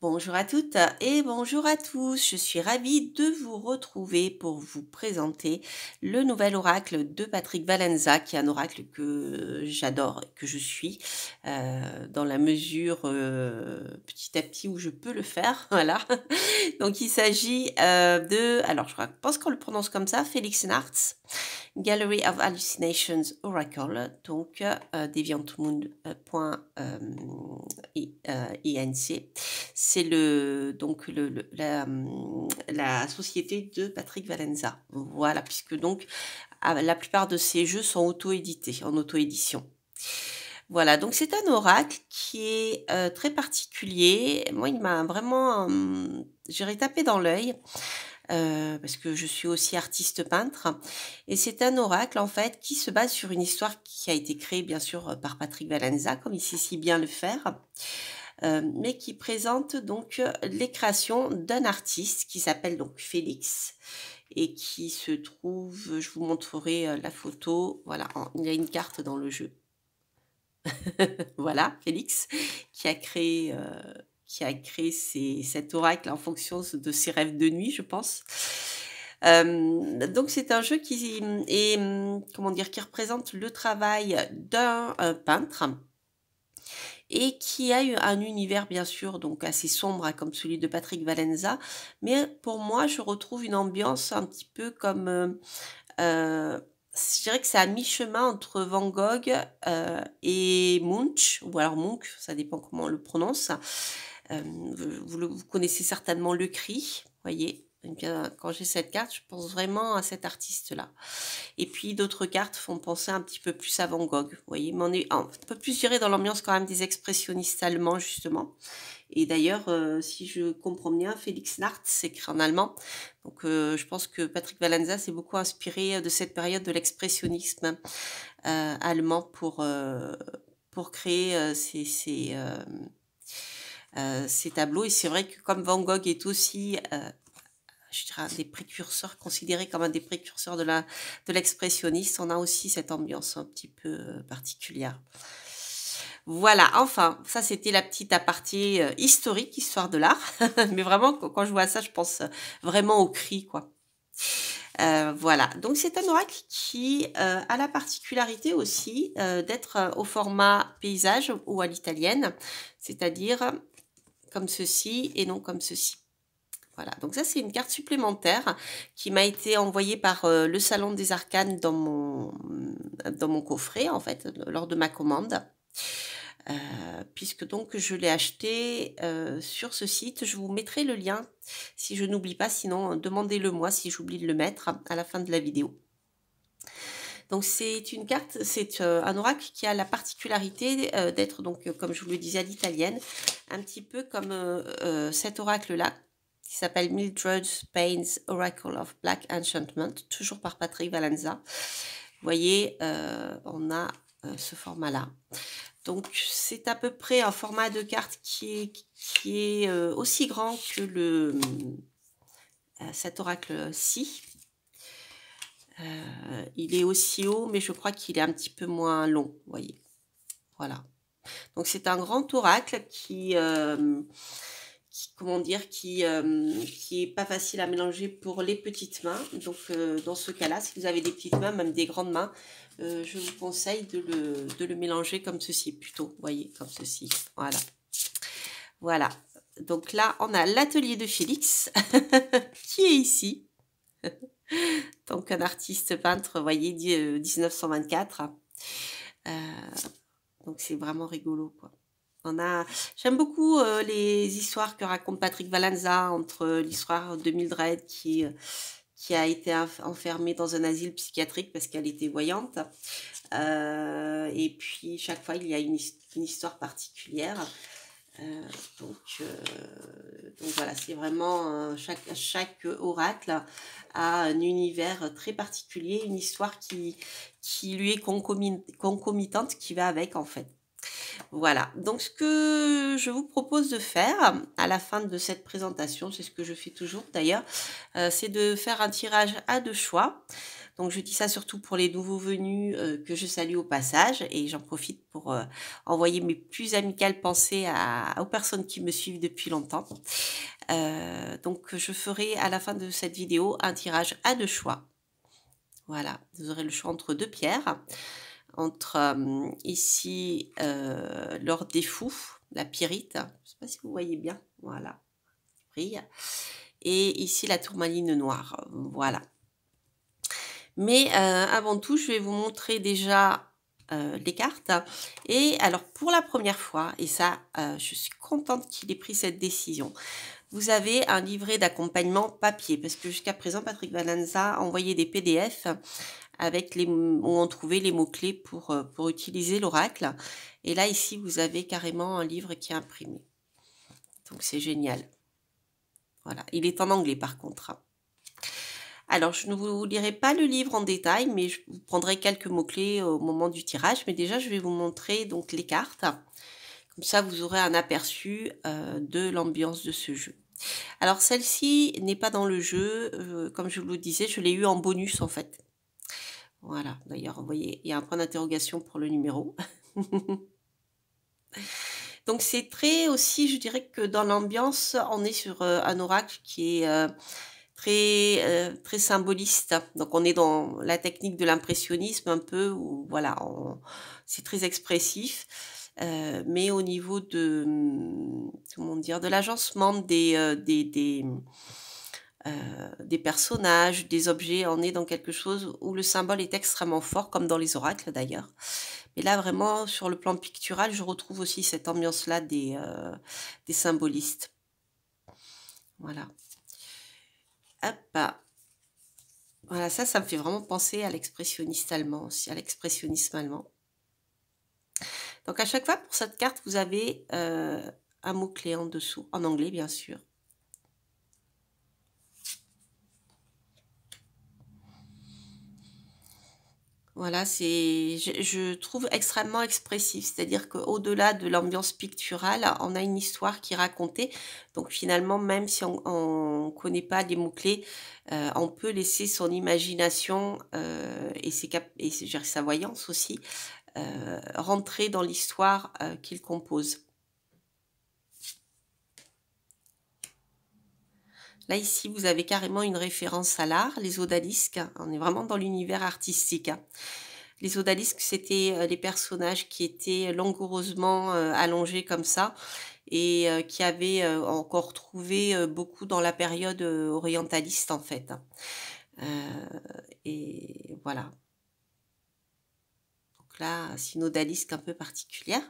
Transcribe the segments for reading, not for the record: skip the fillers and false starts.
Bonjour à toutes et bonjour à tous. Je suis ravie de vous retrouver pour vous présenter le nouvel oracle de Patrick Valenza, qui est un oracle que j'adore, que je suis dans la mesure petit à petit où je peux le faire. Voilà. Donc il s'agit alors je pense qu'on le prononce comme ça, Felix Nartz. Gallery of Hallucinations Oracle, donc deviantmoon.inc. C'est la société de Patrick Valenza. Voilà, puisque donc la plupart de ces jeux sont auto-édités, en auto-édition. Voilà, donc c'est un oracle qui est très particulier. Moi, il m'a vraiment, j'ai tapé dans l'œil. Parce que je suis aussi artiste peintre et c'est un oracle en fait qui se base sur une histoire qui a été créée bien sûr par Patrick Valenza comme il sait si bien le faire, mais qui présente donc les créations d'un artiste qui s'appelle donc Félix et qui se trouve, je vous montrerai la photo, voilà, il y a une carte dans le jeu. Voilà, Félix qui a créé cet oracle en fonction de ses rêves de nuit, je pense. Donc c'est un jeu qui est, comment dire, qui représente le travail d'un peintre et qui a eu un univers bien sûr donc assez sombre hein, comme celui de Patrick Valenza, mais pour moi je retrouve une ambiance un petit peu comme je dirais que c'est à mi-chemin entre Van Gogh et Munch, ou alors Munch, ça dépend comment on le prononce. Vous connaissez certainement Le Cri, voyez. Donc, quand j'ai cette carte, je pense vraiment à cet artiste-là. Et puis d'autres cartes font penser un petit peu plus à Van Gogh, vous voyez. Mais on est un peu plus, je dirais, dans l'ambiance quand même des expressionnistes allemands, justement. Et d'ailleurs, si je comprends bien, Felix Nartz s'écrit en allemand. Donc, je pense que Patrick Valenza s'est beaucoup inspiré de cette période de l'expressionnisme allemand pour créer ces tableaux. Et c'est vrai que comme Van Gogh est aussi, je dirais, un des précurseurs, considéré comme un des précurseurs de l'expressionniste, on a aussi cette ambiance un petit peu particulière. Voilà, enfin, ça c'était la petite aparté historique, histoire de l'art. Mais vraiment, quand je vois ça, je pense vraiment au cri, quoi. Voilà, donc c'est un oracle qui a la particularité aussi d'être au format paysage ou à l'italienne, c'est-à-dire comme ceci et non comme ceci. Voilà, donc ça c'est une carte supplémentaire qui m'a été envoyée par le Salon des Arcanes dans mon coffret, en fait, lors de ma commande. Puisque donc je l'ai acheté sur ce site. Je vous mettrai le lien si je n'oublie pas, sinon demandez-le moi si j'oublie de le mettre à la fin de la vidéo. Donc c'est une carte, c'est un oracle qui a la particularité d'être donc comme je vous le disais à l'italienne, un petit peu comme cet oracle-là qui s'appelle Mildred Payne's Oracle of Black Enchantment, toujours par Patrick Valenza. Vous voyez, on a ce format-là. Donc c'est à peu près un format de carte qui est aussi grand que cet oracle-ci. Il est aussi haut, mais je crois qu'il est un petit peu moins long, vous voyez. Voilà. Donc c'est un grand oracle comment dire, qui est pas facile à mélanger pour les petites mains. Donc dans ce cas-là, si vous avez des petites mains, même des grandes mains, je vous conseille de le mélanger comme ceci plutôt, vous voyez, comme ceci. Voilà. Voilà. Donc là, on a l'atelier de Félix qui est ici. Donc un artiste peintre, vous voyez, 1924. Donc c'est vraiment rigolo, quoi. J'aime beaucoup les histoires que raconte Patrick Valenza entre l'histoire de Mildred qui a été enfermée dans un asile psychiatrique parce qu'elle était voyante. Et puis chaque fois il y a une histoire particulière. Donc voilà, c'est vraiment chaque oracle a un univers très particulier, une histoire qui lui est concomitante, qui va avec en fait. Voilà, donc ce que je vous propose de faire à la fin de cette présentation, c'est ce que je fais toujours d'ailleurs, c'est de faire un tirage à deux choix. Donc je dis ça surtout pour les nouveaux venus que je salue au passage et j'en profite pour envoyer mes plus amicales pensées aux personnes qui me suivent depuis longtemps. Donc je ferai à la fin de cette vidéo un tirage à 2 choix. Voilà, vous aurez le choix entre 2 pierres, entre ici l'or des fous, la pyrite, je ne sais pas si vous voyez bien, voilà, brille, et ici la tourmaline noire, voilà. Mais avant tout, je vais vous montrer déjà les cartes. Et alors pour la première fois, et ça, je suis contente qu'il ait pris cette décision, vous avez un livret d'accompagnement papier, parce que jusqu'à présent, Patrick Valenza envoyait des PDF avec où on trouvait les mots-clés pour utiliser l'oracle. Et là, ici, vous avez carrément un livre qui est imprimé. Donc, c'est génial. Voilà. Il est en anglais, par contre. Alors, je ne vous lirai pas le livre en détail, mais je vous prendrai quelques mots-clés au moment du tirage. Mais déjà, je vais vous montrer donc les cartes. Comme ça, vous aurez un aperçu de l'ambiance de ce jeu. Alors, celle-ci n'est pas dans le jeu. Comme je vous le disais, je l'ai eu en bonus, en fait. Voilà. D'ailleurs, vous voyez, il y a un point d'interrogation pour le numéro. Donc, c'est très aussi, je dirais que dans l'ambiance, on est sur un oracle qui est très symboliste. Donc, on est dans la technique de l'impressionnisme un peu, où voilà, c'est très expressif. Mais au niveau de, comment dire, de l'agencement des personnages, des objets, on est dans quelque chose où le symbole est extrêmement fort, comme dans les oracles d'ailleurs. Mais là, vraiment, sur le plan pictural, je retrouve aussi cette ambiance-là des symbolistes. Voilà. Hop. Voilà, ça me fait vraiment penser à l'expressionniste allemand aussi, à l'expressionnisme allemand. Donc, à chaque fois, pour cette carte, vous avez un mot-clé en dessous, en anglais, bien sûr. Voilà, je trouve extrêmement expressif, c'est-à-dire qu'au-delà de l'ambiance picturale, on a une histoire qui est racontée. Donc finalement, même si on ne connaît pas les mots-clés, on peut laisser son imagination et je dirais sa voyance aussi rentrer dans l'histoire qu'il compose. Là, ici, vous avez carrément une référence à l'art, les odalisques. On est vraiment dans l'univers artistique. Les odalisques, c'était les personnages qui étaient langoureusement allongés comme ça et qui avaient encore trouvé beaucoup dans la période orientaliste, en fait. Et voilà. Donc là, c'est une odalisque un peu particulière.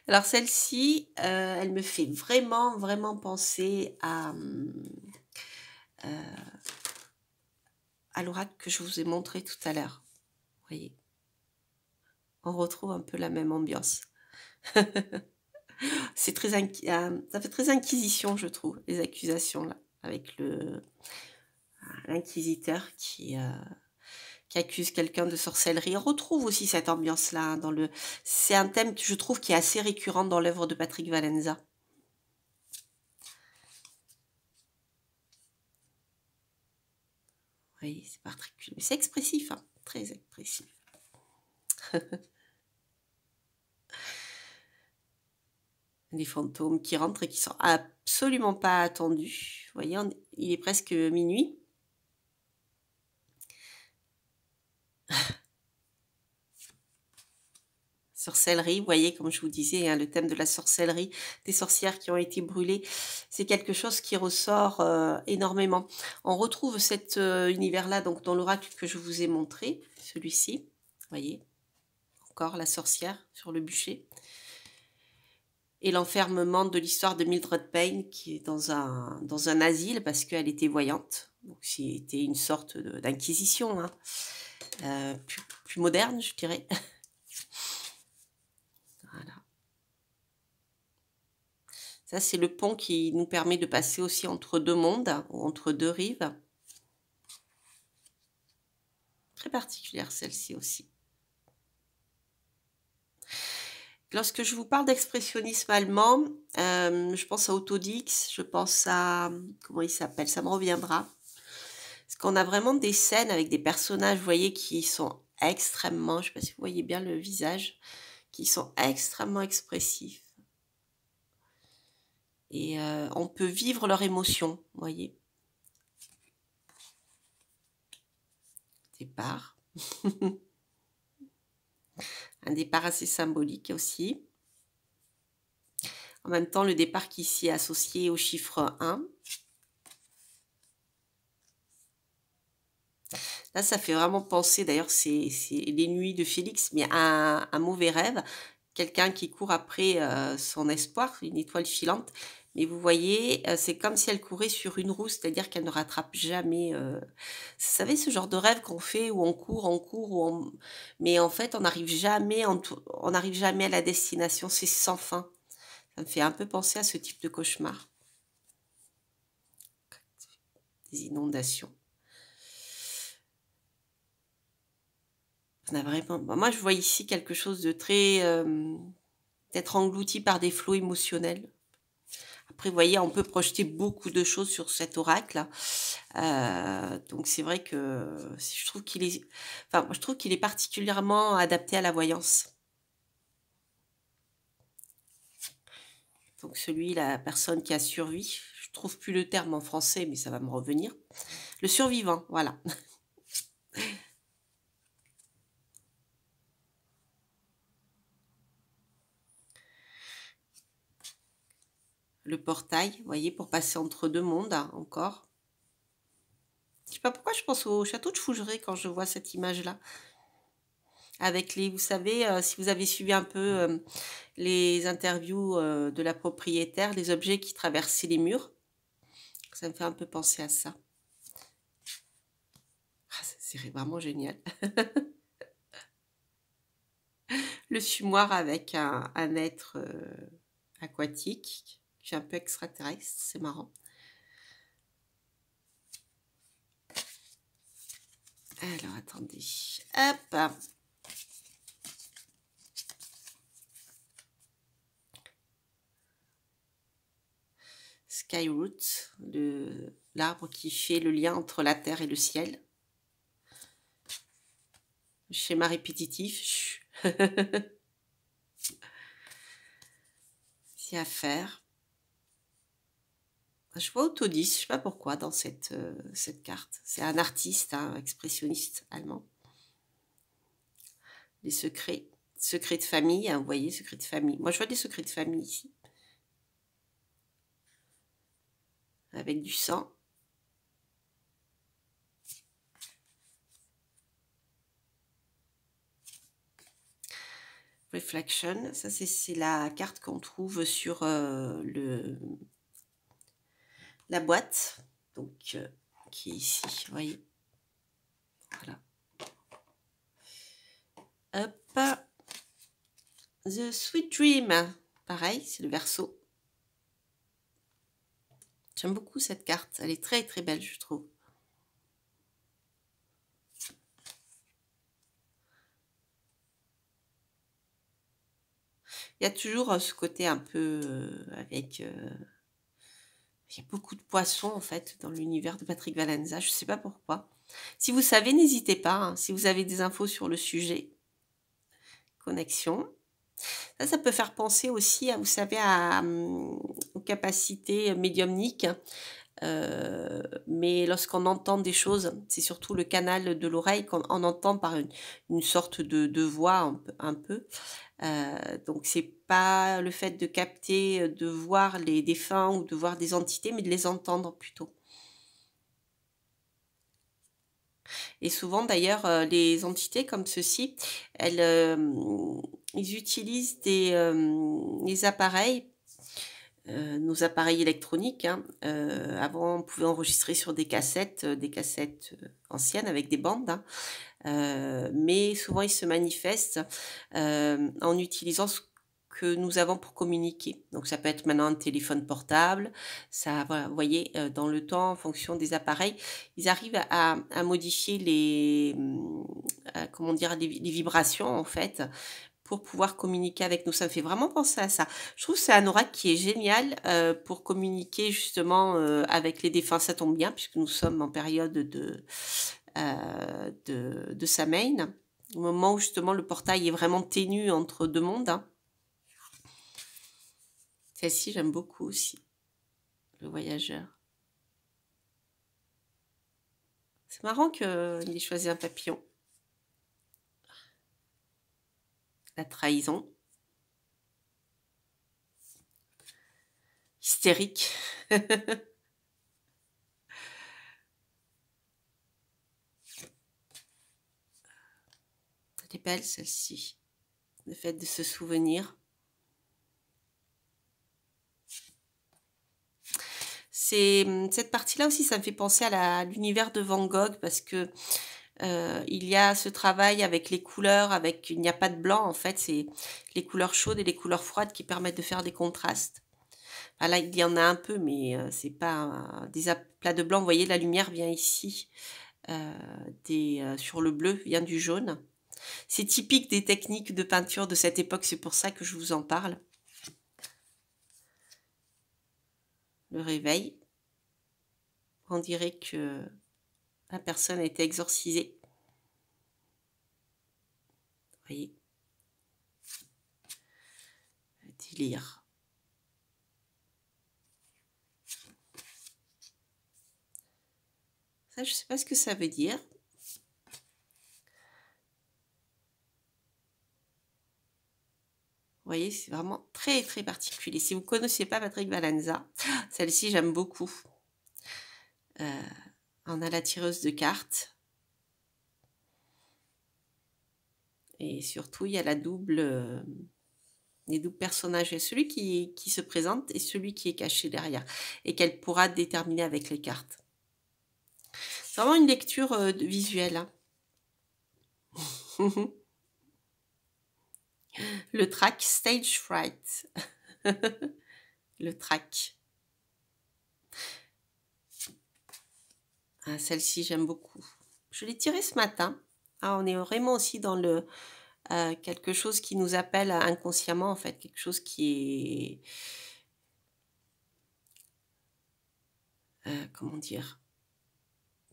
Alors celle-ci, elle me fait vraiment penser à l'oracle que je vous ai montré tout à l'heure. Vous voyez, on retrouve un peu la même ambiance. C'est très ça fait très inquisition, je trouve, les accusations là, avec l'inquisiteur qui accuse quelqu'un de sorcellerie. On retrouve aussi cette ambiance-là c'est un thème que je trouve qui est assez récurrent dans l'œuvre de Patrick Valenza. Oui, c'est particulier. C'est expressif, hein, très expressif. Des fantômes qui rentrent et qui sont absolument pas attendus. Vous voyez, il est presque minuit. Sorcellerie, vous voyez, comme je vous disais, hein, le thème de la sorcellerie, des sorcières qui ont été brûlées, c'est quelque chose qui ressort énormément. On retrouve cet univers-là donc dans l'oracle que je vous ai montré, celui-ci, vous voyez, encore la sorcière sur le bûcher. Et l'enfermement de l'histoire de Mildred Payne qui est dans un asile parce qu'elle était voyante. Donc c'était une sorte d'inquisition, hein. Plus moderne, je dirais. Voilà. Ça, c'est le pont qui nous permet de passer aussi entre deux mondes, ou entre deux rives. Très particulière celle-ci aussi. Lorsque je vous parle d'expressionnisme allemand, je pense à Otto Dix, je pense à comment il s'appelle? Ça me reviendra. Parce qu'on a vraiment des scènes avec des personnages, vous voyez, qui sont extrêmement, je sais pas si vous voyez bien le visage, qui sont extrêmement expressifs et on peut vivre leurs émotions, vous voyez? Départ. Un départ assez symbolique aussi. En même temps, le départ qui ici est associé au chiffre 1. Là, ça fait vraiment penser, d'ailleurs, c'est les nuits de Félix, mais un mauvais rêve. Quelqu'un qui court après son espoir, une étoile filante. Mais vous voyez, c'est comme si elle courait sur une roue, c'est-à-dire qu'elle ne rattrape jamais. Vous savez, ce genre de rêve qu'on fait où on court, mais en fait, on n'arrive jamais à la destination. C'est sans fin. Ça me fait un peu penser à ce type de cauchemar. Des inondations. On a vraiment... Moi, je vois ici quelque chose de très... d'être englouti par des flots émotionnels. Après, vous voyez, on peut projeter beaucoup de choses sur cet oracle. Donc, c'est vrai que je trouve qu'il est... Enfin, moi, je trouve qu'il est particulièrement adapté à la voyance. Donc, la personne qui a survécu, je trouve plus le terme en français, mais ça va me revenir. Le survivant, voilà. Le portail, vous voyez, pour passer entre deux mondes, hein, encore. Je sais pas pourquoi je pense au château de Fougeray quand je vois cette image-là. Avec les, vous savez, si vous avez suivi un peu les interviews de la propriétaire, les objets qui traversaient les murs, ça me fait un peu penser à ça. Ah, c'est vraiment génial. Le fumoir avec un être aquatique, qui est un peu extraterrestre, c'est marrant. Alors, attendez. Hop. Skyroot, l'arbre qui fait le lien entre la terre et le ciel. Schéma répétitif. C'est à faire. Je vois Autodis, je ne sais pas pourquoi, dans cette carte. C'est un artiste, un expressionniste allemand. Les secrets. Secrets de famille, hein, vous voyez, secrets de famille. Moi, je vois des secrets de famille ici. Avec du sang. Reflection, ça c'est la carte qu'on trouve sur la boîte, donc qui est ici, vous voyez. Voilà. Hop. The Sweet Dream, pareil, c'est le Verseau. J'aime beaucoup cette carte, elle est très très belle, je trouve. Il y a toujours ce côté un peu avec... il y a beaucoup de poissons, en fait, dans l'univers de Patrick Valenza. Je ne sais pas pourquoi. Si vous savez, n'hésitez pas. Hein, si vous avez des infos sur le sujet. Connexion. Ça peut faire penser aussi, vous savez, aux capacités médiumniques. Mais lorsqu'on entend des choses, c'est surtout le canal de l'oreille qu'on entend par une sorte de voix un peu. Donc c'est pas le fait de capter, de voir les défunts ou de voir des entités, mais de les entendre plutôt. Et souvent d'ailleurs, les entités comme ceci, ils utilisent des appareils, nos appareils électroniques. Hein. Avant, on pouvait enregistrer sur des cassettes anciennes avec des bandes. Hein. Mais souvent, ils se manifestent en utilisant ce que nous avons pour communiquer. Donc, ça peut être maintenant un téléphone portable. Ça, voilà, vous voyez, dans le temps, en fonction des appareils, ils arrivent à modifier comment dire, les vibrations, en fait, pour pouvoir communiquer avec nous. Ça me fait vraiment penser à ça. Je trouve que c'est un oracle qui est génial pour communiquer justement avec les défunts. Ça tombe bien puisque nous sommes en période de Samhain, au moment où justement le portail est vraiment ténu entre deux mondes. Hein. Celle-ci, j'aime beaucoup aussi, le voyageur. C'est marrant qu'il ait choisi un papillon. La trahison. Hystérique. Elle est belle celle-ci. Le fait de se souvenir. Cette partie-là aussi, ça me fait penser à l'univers de Van Gogh parce que il y a ce travail avec les couleurs, il n'y a pas de blanc en fait, c'est les couleurs chaudes et les couleurs froides qui permettent de faire des contrastes. Enfin, là, il y en a un peu, mais c'est pas des aplats de blanc. Vous voyez, la lumière vient ici, sur le bleu, vient du jaune. C'est typique des techniques de peinture de cette époque, c'est pour ça que je vous en parle. Le réveil. On dirait que la personne a été exorcisée. Vous voyez. Le délire. Ça, je ne sais pas ce que ça veut dire. Vous voyez, c'est vraiment très, très particulier. Si vous ne connaissez pas Patrick Valenza, celle-ci, j'aime beaucoup. On a la tireuse de cartes. Et surtout, il y a les doubles personnages. Il y a celui qui se présente et celui qui est caché derrière. Et qu'elle pourra déterminer avec les cartes. C'est vraiment une lecture visuelle. Hein. Le track Stage Fright. Le track. Ah, celle-ci, j'aime beaucoup. Je l'ai tirée ce matin. Ah, on est vraiment aussi dans quelque chose qui nous appelle inconsciemment, en fait. Quelque chose qui est... comment dire,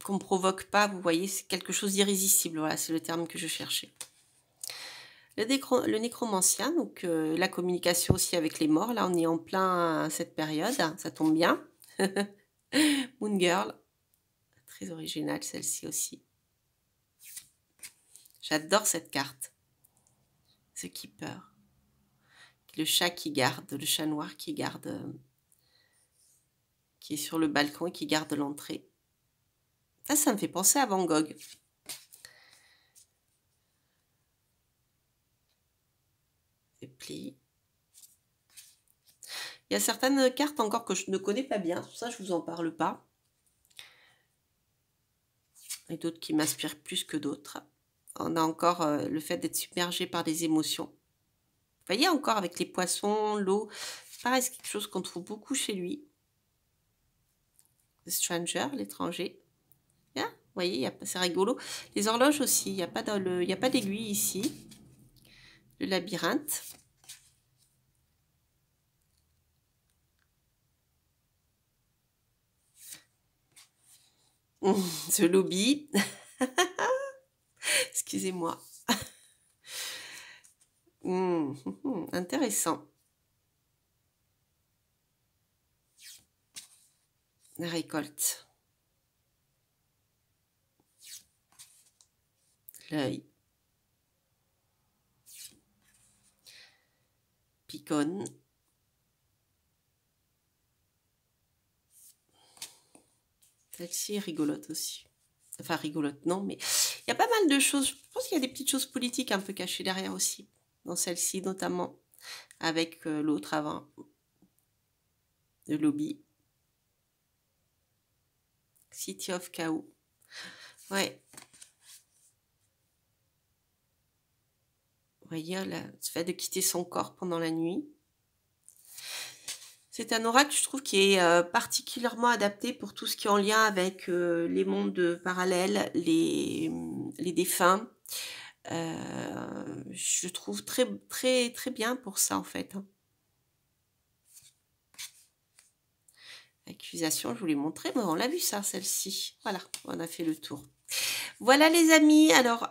qu'on ne provoque pas, vous voyez, c'est quelque chose d'irrésistible. Voilà, c'est le terme que je cherchais. Le nécromancien, donc la communication aussi avec les morts. Là, on est en plein cette période, ça tombe bien. Moon Girl, très originale celle-ci aussi. J'adore cette carte. The Keeper. Le chat qui garde, le chat noir qui garde, qui est sur le balcon et qui garde l'entrée. Ça me fait penser à Van Gogh. Pli. Il y a certaines cartes encore que je ne connais pas bien, ça je vous en parle pas. Et d'autres qui m'inspirent plus que d'autres. On a encore le fait d'être submergé par des émotions. Vous voyez encore avec les poissons, l'eau, pareil, c'est quelque chose qu'on trouve beaucoup chez lui. The Stranger, l'étranger. Vous voyez, c'est rigolo. Les horloges aussi, il n'y a pas d'aiguille ici. Le labyrinthe. The Lobby. Excusez-moi. Intéressant. La récolte. L'œil. Picone. Celle-ci est rigolote aussi. Enfin, rigolote, non, mais il y a pas mal de choses. Je pense qu'il y a des petites choses politiques un peu cachées derrière aussi. Dans celle-ci, notamment. Avec l'autre avant. Le lobby. City of Chaos. Ouais. Vous voyez, le fait de quitter son corps pendant la nuit. C'est un oracle, je trouve, qui est particulièrement adapté pour tout ce qui est en lien avec les mondes parallèles, les défunts, Je trouve très, très, très bien pour ça, en fait, hein. Accusation, je vous l'ai montré, mais on l'a vu ça, celle-ci. Voilà, on a fait le tour. Voilà les amis, alors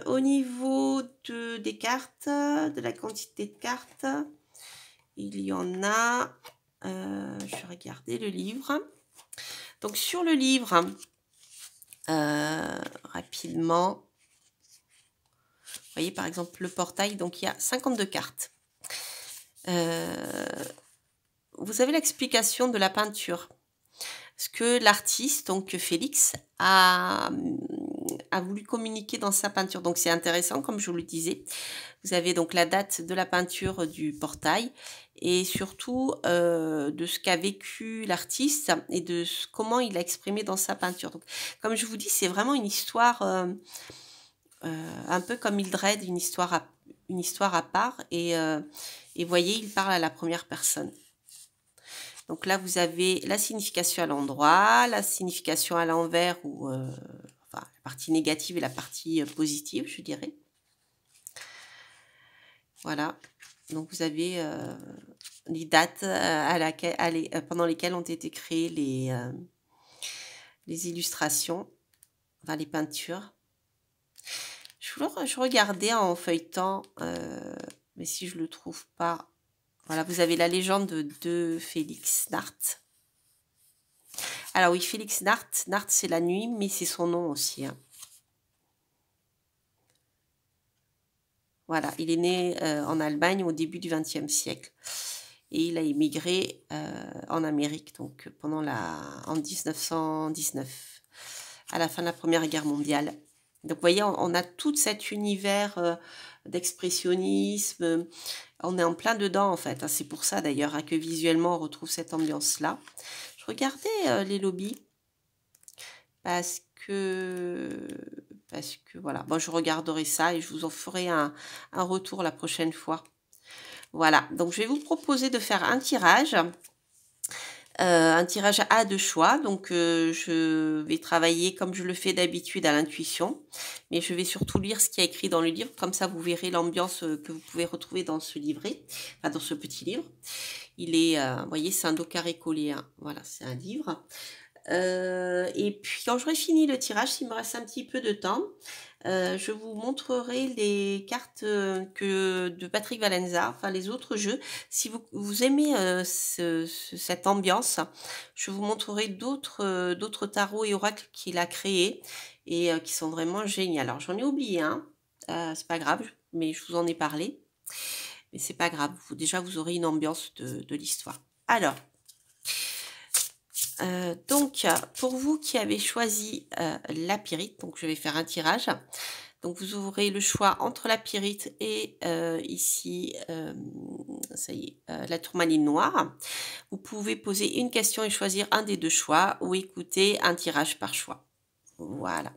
au niveau des cartes, de la quantité de cartes, il y en a, je vais regarder le livre. Donc sur le livre, rapidement, vous voyez par exemple le portail, donc il y a 52 cartes. Vous avez l'explication de la peinture. Ce que l'artiste, donc Félix, a voulu communiquer dans sa peinture. Donc c'est intéressant, comme je vous le disais. Vous avez donc la date de la peinture du portail et surtout de ce qu'a vécu l'artiste et de comment il a exprimé dans sa peinture. Donc, comme je vous dis, c'est vraiment une histoire un peu comme Mildred, une histoire à part. Et voyez, il parle à la première personne. Donc là, vous avez la signification à l'endroit, la signification à l'envers, ou enfin, la partie négative et la partie positive, je dirais. Voilà. Donc vous avez les dates pendant lesquelles ont été créées les illustrations, enfin les peintures. Je regardais en feuilletant, mais si je ne le trouve pas. Voilà, vous avez la légende de Félix Nart. Alors oui, Félix Nart, Nart c'est la nuit, mais c'est son nom aussi, hein. Voilà, il est né en Allemagne au début du XXe siècle. Et il a émigré en Amérique donc en 1919, à la fin de la Première Guerre mondiale. Donc vous voyez, on a tout cet univers d'expressionnisme. On est en plein dedans en fait, hein. C'est pour ça d'ailleurs hein, que visuellement on retrouve cette ambiance-là. Je regardais les lobbies parce que voilà, bon, je regarderai ça et je vous en ferai un retour la prochaine fois. Voilà, donc je vais vous proposer de faire un tirage à deux choix. Donc je vais travailler comme je le fais d'habitude à l'intuition, mais je vais surtout lire ce qu'il y a écrit dans le livre, comme ça vous verrez l'ambiance que vous pouvez retrouver dans ce livret, enfin dans ce petit livre. Il est, vous voyez, c'est un dos carré collé, hein. Voilà, c'est un livre. Et puis quand j'aurai fini le tirage, s'il me reste un petit peu de temps, je vous montrerai les cartes de Patrick Valenza, enfin les autres jeux. Si vous aimez cette ambiance, je vous montrerai d'autres tarots et oracles qu'il a créés et qui sont vraiment géniaux. Alors j'en ai oublié un, c'est pas grave, mais je vous en ai parlé. Mais c'est pas grave, déjà vous aurez une ambiance de l'histoire. Alors, donc, pour vous qui avez choisi la pyrite, donc je vais faire un tirage. Donc, vous aurez le choix entre la pyrite et ici, ça y est, la tourmaline noire. Vous pouvez poser une question et choisir un des deux choix ou écouter un tirage par choix. Voilà.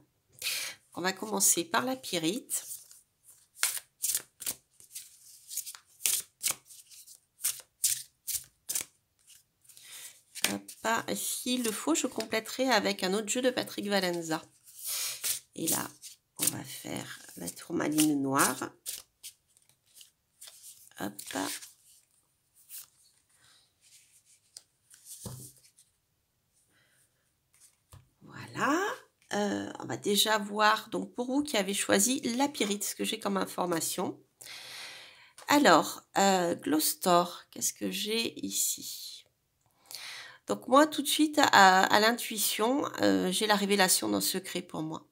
On va commencer par la pyrite. S'il le faut, je compléterai avec un autre jeu de Patrick Valenza. Et là, on va faire la tourmaline noire. Hop. Voilà. On va déjà voir, donc pour vous qui avez choisi la pyrite, ce que j'ai comme information. Alors, Glostor, qu'est-ce que j'ai ici? Donc moi, tout de suite, à l'intuition, j'ai la révélation d'un secret pour moi.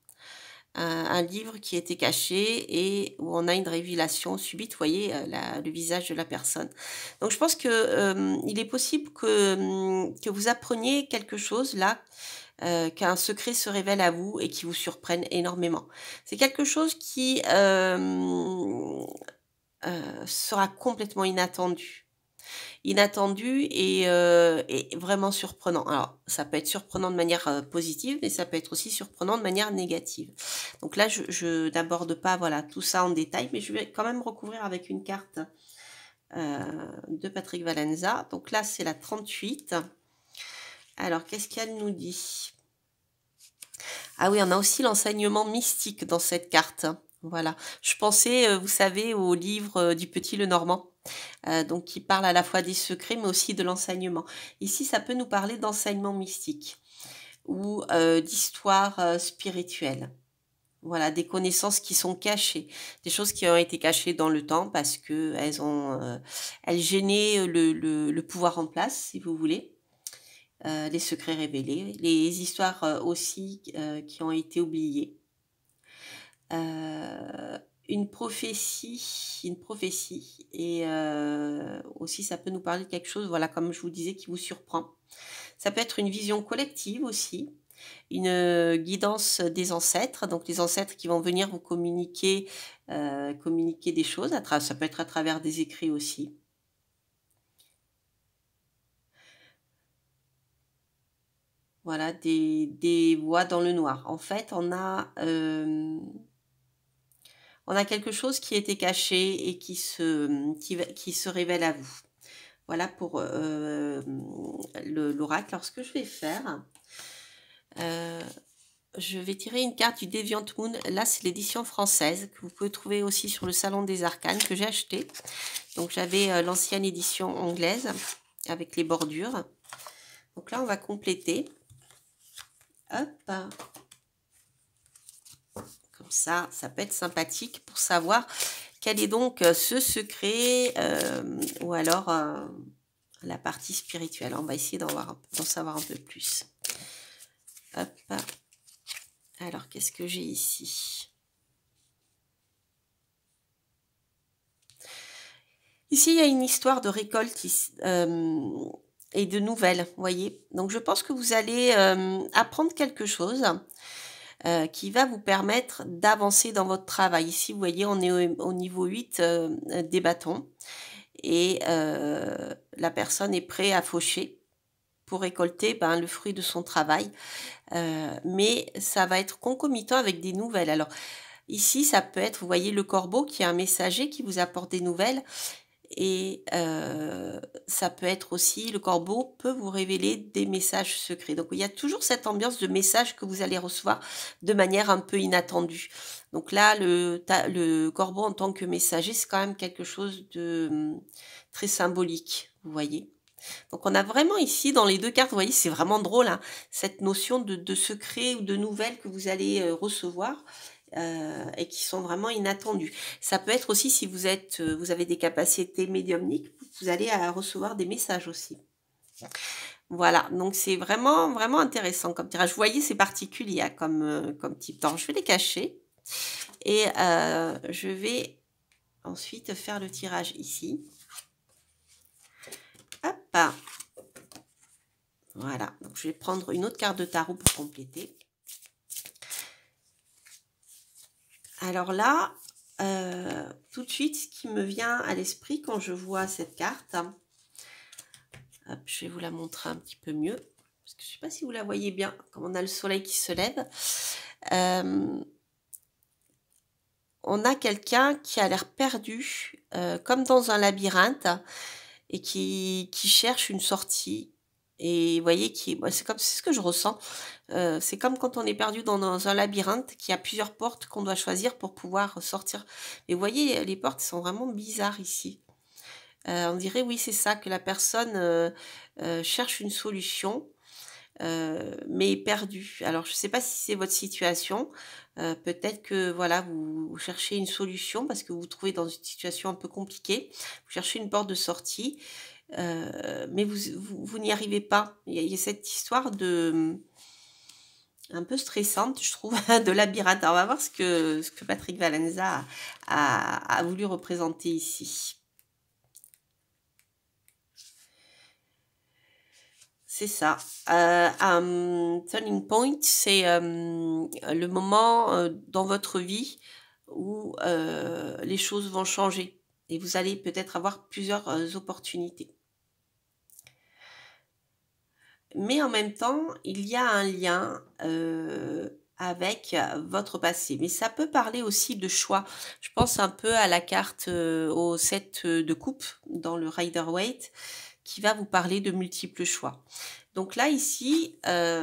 Un livre qui était caché et où on a une révélation subite, vous voyez, le visage de la personne. Donc je pense que il est possible que vous appreniez quelque chose là, qu'un secret se révèle à vous et qui vous surprenne énormément. C'est quelque chose qui sera complètement inattendu et vraiment surprenant. Alors, ça peut être surprenant de manière positive, mais ça peut être aussi surprenant de manière négative. Donc là, je n'aborde pas voilà, tout ça en détail, mais je vais quand même recouvrir avec une carte de Patrick Valenza. Donc là, c'est la 38. Alors, qu'est-ce qu'elle nous dit? Ah oui, on a aussi l'enseignement mystique dans cette carte. Voilà. Je pensais, vous savez, au livre du Petit Lenormand, donc qui parle à la fois des secrets, mais aussi de l'enseignement. Ici, ça peut nous parler d'enseignement mystique ou d'histoire spirituelle. Voilà, des connaissances qui sont cachées, des choses qui ont été cachées dans le temps parce que elles gênaient le pouvoir en place, si vous voulez. Les secrets révélés, les histoires aussi qui ont été oubliées. Une prophétie et aussi ça peut nous parler de quelque chose, voilà, comme je vous disais, qui vous surprend. Ça peut être une vision collective aussi, une guidance des ancêtres, donc les ancêtres qui vont venir vous communiquer des choses, ça peut être à travers des écrits aussi. Voilà, des voix dans le noir. En fait, on a quelque chose qui était caché et qui se révèle à vous. Voilà pour l'oracle. Alors, ce que je vais faire, euh, je vais tirer une carte du Deviant Moon. Là, c'est l'édition française que vous pouvez trouver aussi sur le Salon des Arcanes que j'ai acheté. Donc, j'avais l'ancienne édition anglaise avec les bordures. Donc là, on va compléter. Hop. Comme ça peut être sympathique pour savoir quel est donc ce secret ou alors la partie spirituelle. On va essayer d'en savoir un peu plus. Hop. Alors, qu'est-ce que j'ai ici? Ici, il y a une histoire de récolte et de nouvelles, vous voyez. Donc, je pense que vous allez apprendre quelque chose qui va vous permettre d'avancer dans votre travail. Ici, vous voyez, on est au niveau 8 des bâtons et la personne est prête à faucher pour récolter le fruit de son travail. Mais ça va être concomitant avec des nouvelles. Alors, ici, ça peut être, vous voyez, le corbeau qui est un messager qui vous apporte des nouvelles. Et ça peut être aussi, le corbeau peut vous révéler des messages secrets. Donc, il y a toujours cette ambiance de messages que vous allez recevoir de manière un peu inattendue. Donc là, le corbeau en tant que messager, c'est quand même quelque chose de très symbolique, vous voyez. Donc, on a vraiment ici, dans les deux cartes, vous voyez, c'est vraiment drôle, hein, cette notion de secret ou de nouvelles que vous allez recevoir. Et qui sont vraiment inattendues. Ça peut être aussi si vous avez des capacités médiumniques, vous allez recevoir des messages aussi. Voilà, donc c'est vraiment, vraiment intéressant comme tirage. Vous voyez, c'est particulier comme type. Alors, je vais les cacher et je vais ensuite faire le tirage ici. Hop. Voilà, donc je vais prendre une autre carte de tarot pour compléter. Alors là, tout de suite, ce qui me vient à l'esprit quand je vois cette carte, hop, je vais vous la montrer un petit peu mieux, parce que je ne sais pas si vous la voyez bien, comme on a le soleil qui se lève. On a quelqu'un qui a l'air perdu, comme dans un labyrinthe, et qui cherche une sortie. Et vous voyez, c'est ce que je ressens. C'est comme quand on est perdu dans un labyrinthe, qui a plusieurs portes qu'on doit choisir pour pouvoir sortir. Mais vous voyez, les portes sont vraiment bizarres ici. On dirait, oui, c'est ça, que la personne cherche une solution, mais est perdue. Alors, je ne sais pas si c'est votre situation. Peut-être que voilà, vous cherchez une solution parce que vous vous trouvez dans une situation un peu compliquée. Vous cherchez une porte de sortie, mais vous n'y arrivez pas. Il y a cette histoire un peu stressante, je trouve, de labyrinthe. Alors, on va voir ce que Patrick Valenza a voulu représenter ici. C'est ça. Un turning point, c'est le moment dans votre vie où les choses vont changer et vous allez peut-être avoir plusieurs opportunités. Mais en même temps, il y a un lien avec votre passé. Mais ça peut parler aussi de choix. Je pense un peu à la carte au 7 de coupe dans le Rider-Waite qui va vous parler de multiples choix. Donc là, ici,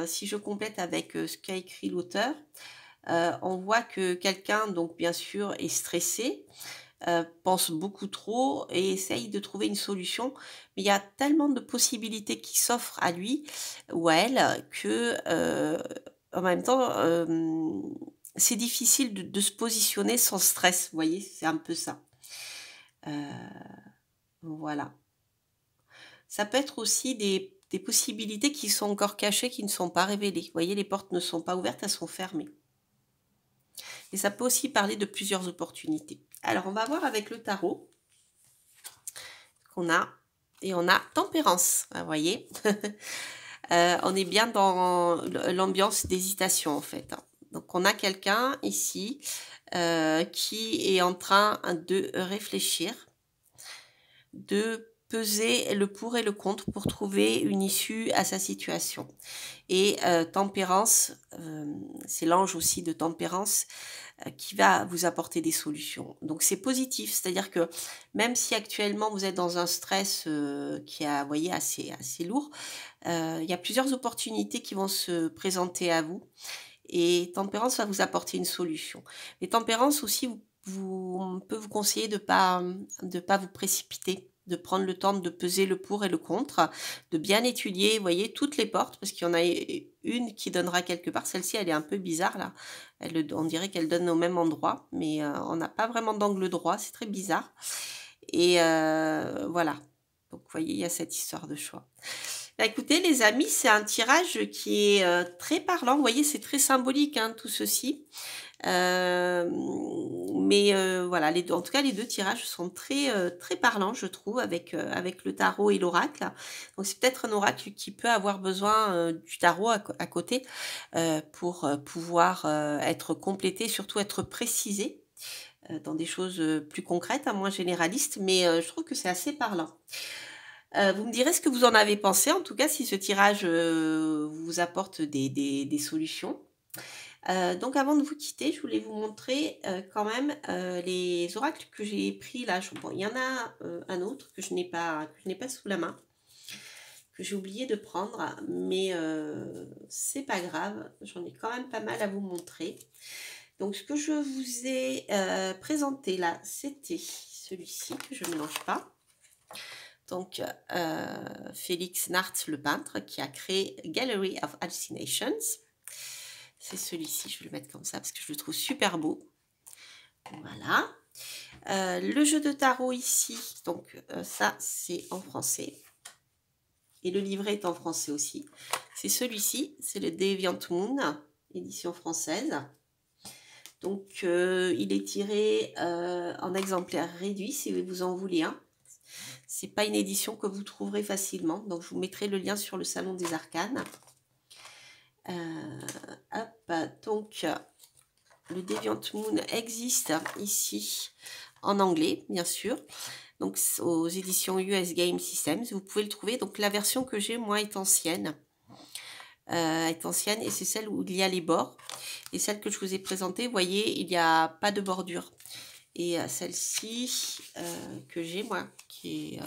si je complète avec ce qu'a écrit l'auteur, On voit que quelqu'un, donc bien sûr, est stressé, pense beaucoup trop et essaye de trouver une solution. Mais il y a tellement de possibilités qui s'offrent à lui ou à elle que, en même temps, c'est difficile de se positionner sans stress, vous voyez? C'est un peu ça. Heu, voilà. Ça peut être aussi des possibilités qui sont encore cachées, qui ne sont pas révélées. Vous voyez, les portes ne sont pas ouvertes, elles sont fermées. Et ça peut aussi parler de plusieurs opportunités. Alors, on va voir avec le tarot qu'on a. Et on a tempérance, vous voyez. On est bien dans l'ambiance d'hésitation, en fait, hein. Donc, on a quelqu'un ici qui est en train de réfléchir, de peser le pour et le contre pour trouver une issue à sa situation. Et tempérance, c'est l'ange aussi de tempérance qui va vous apporter des solutions. Donc c'est positif, c'est-à-dire que même si actuellement vous êtes dans un stress qui est, vous voyez, assez lourd, il y a plusieurs opportunités qui vont se présenter à vous et tempérance va vous apporter une solution. Mais tempérance aussi on peut vous conseiller de pas vous précipiter, de prendre le temps de peser le pour et le contre, de bien étudier, vous voyez, toutes les portes, parce qu'il y en a une qui donnera quelque part. Celle-ci, elle est un peu bizarre là. On dirait qu'elle donne au même endroit, mais on n'a pas vraiment d'angle droit, c'est très bizarre. Et voilà. Donc, vous voyez, il y a cette histoire de choix. Bah, écoutez, les amis, c'est un tirage qui est très parlant. Vous voyez, c'est très symbolique, hein, tout ceci. Mais voilà, en tout cas, les deux tirages sont très parlants, je trouve, avec le tarot et l'oracle. Donc, c'est peut-être un oracle qui peut avoir besoin du tarot à côté pour pouvoir être complété, surtout être précisé dans des choses plus concrètes, hein, moins généralistes. Mais je trouve que c'est assez parlant. Vous me direz ce que vous en avez pensé, en tout cas, si ce tirage vous apporte des solutions. Donc avant de vous quitter, je voulais vous montrer quand même les oracles que j'ai pris là. Bon, il y en a un autre que je n'ai pas sous la main, que j'ai oublié de prendre, mais c'est pas grave, j'en ai quand même pas mal à vous montrer. Donc ce que je vous ai présenté là, c'était celui-ci que je ne mélange pas. Donc, Félix Nartz, le peintre, qui a créé Gallery of Hallucinations. C'est celui-ci, je vais le mettre comme ça parce que je le trouve super beau. Voilà. Le jeu de tarot ici, donc ça, c'est en français. Et le livret est en français aussi. C'est celui-ci, c'est le Deviant Moon, édition française. Donc, il est tiré en exemplaire réduit si vous en voulez un. C'est pas une édition que vous trouverez facilement, donc je vous mettrai le lien sur le Salon des Arcanes. Donc le Deviant Moon existe ici en anglais, bien sûr, donc aux éditions US Game Systems. Vous pouvez le trouver. Donc la version que j'ai, moi, est ancienne. Et c'est celle où il y a les bords. Et celle que je vous ai présentée, vous voyez, il n'y a pas de bordure. Et celle-ci que j'ai, moi, qui est